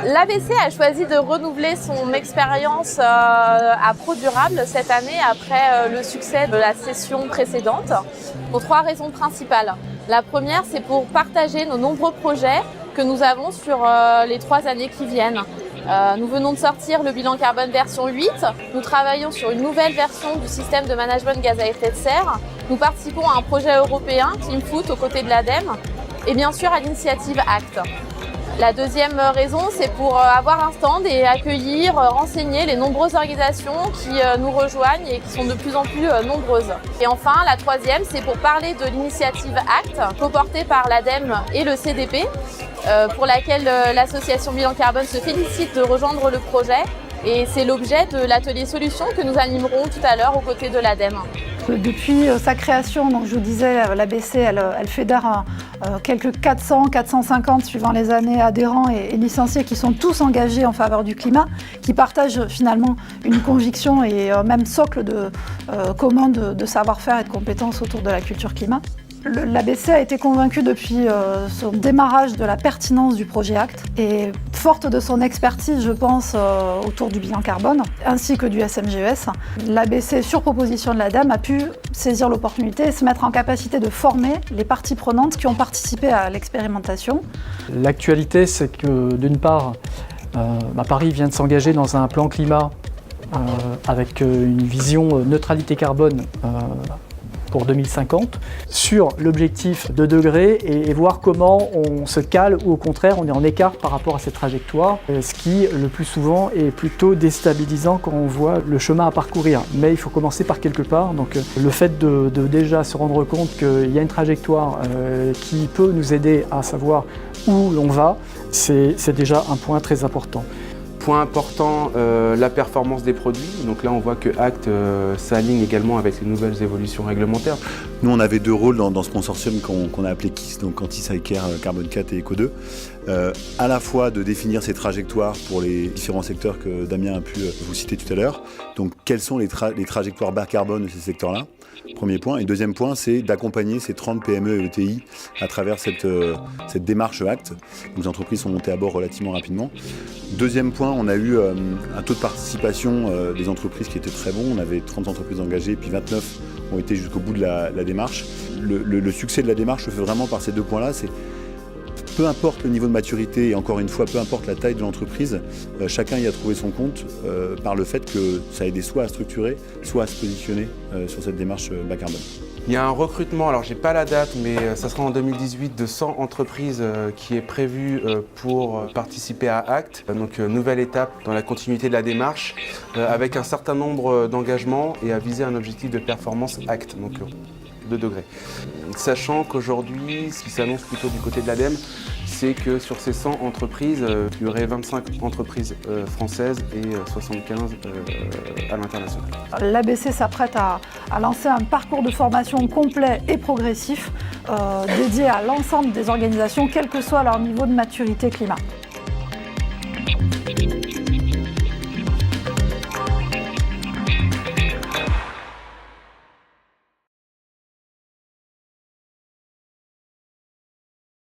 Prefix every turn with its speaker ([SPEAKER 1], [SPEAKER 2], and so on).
[SPEAKER 1] L'ABC a choisi de renouveler son expérience à ProDurable cette année après le succès de la session précédente pour 3 raisons principales. La première, c'est pour partager nos nombreux projets que nous avons sur les 3 années qui viennent. Nous venons de sortir le bilan carbone version 8. Nous travaillons sur une nouvelle version du système de management gaz à effet de serre. Nous participons à un projet européen, Clean Foot, aux côtés de l'ADEME et bien sûr à l'initiative ACT. La deuxième raison, c'est pour avoir un stand et accueillir, renseigner les nombreuses organisations qui nous rejoignent et qui sont de plus en plus nombreuses. Et enfin, la troisième, c'est pour parler de l'initiative ACT, co-portée par l'ADEME et le CDP, pour laquelle l'association Bilan Carbone se félicite de rejoindre le projet. Et c'est l'objet de l'atelier solutions que nous animerons tout à l'heure aux côtés de l'ADEME.
[SPEAKER 2] Depuis sa création, donc je vous disais, l'ABC, elle fédère quelques 400-450 suivant les années adhérents et licenciés qui sont tous engagés en faveur du climat, qui partagent finalement une conviction et même socle commun de savoir-faire et de compétences autour de la culture climat. L'ABC a été convaincu depuis son démarrage de la pertinence du projet ACT et forte de son expertise, je pense, autour du bilan carbone ainsi que du SMGES, l'ABC, sur proposition de l'ADEME, a pu saisir l'opportunité et se mettre en capacité de former les parties prenantes qui ont participé à l'expérimentation.
[SPEAKER 3] L'actualité, c'est que d'une part, Paris vient de s'engager dans un plan climat avec une vision neutralité carbone pour 2050, sur l'objectif de degrés et voir comment on se cale ou au contraire on est en écart par rapport à cette trajectoire, ce qui le plus souvent est plutôt déstabilisant quand on voit le chemin à parcourir. Mais il faut commencer par quelque part, donc le fait de déjà se rendre compte qu'il y a une trajectoire qui peut nous aider à savoir où l'on va, c'est déjà un point très important.
[SPEAKER 4] Point important, la performance des produits. Donc là, on voit que ACT s'aligne également avec les nouvelles évolutions réglementaires.
[SPEAKER 5] Nous, on avait 2 rôles dans ce consortium qu'on a appelé KIS, donc Anti-Cycare, Carbone 4 et Eco 2. À la fois de définir ces trajectoires pour les différents secteurs que Damien a pu vous citer tout à l'heure. Donc, quelles sont les trajectoires bas carbone de ces secteurs-là? Premier point. Et deuxième point, c'est d'accompagner ces 30 PME et ETI à travers cette démarche ACT. Donc, les entreprises sont montées à bord relativement rapidement. Deuxième point, on a eu un taux de participation des entreprises qui était très bon. On avait 30 entreprises engagées, puis 29 ont été jusqu'au bout de la démarche. Le succès de la démarche se fait vraiment par ces 2 points-là. C'est peu importe le niveau de maturité et encore une fois, peu importe la taille de l'entreprise, chacun y a trouvé son compte par le fait que ça a aidé soit à structurer, soit à se positionner sur cette démarche bas carbone.
[SPEAKER 4] Il y a un recrutement, alors j'ai pas la date, mais ça sera en 2018, de 100 entreprises qui est prévu pour participer à ACT. Donc nouvelle étape dans la continuité de la démarche, avec un certain nombre d'engagements et à viser un objectif de performance ACT. Donc 2 degrés. Sachant qu'aujourd'hui, ce qui s'annonce plutôt du côté de l'ADEME, c'est que sur ces 100 entreprises, il y aurait 25 entreprises françaises et 75 à l'international.
[SPEAKER 2] L'ABC s'apprête à lancer un parcours de formation complet et progressif dédié à l'ensemble des organisations, quel que soit leur niveau de maturité climat.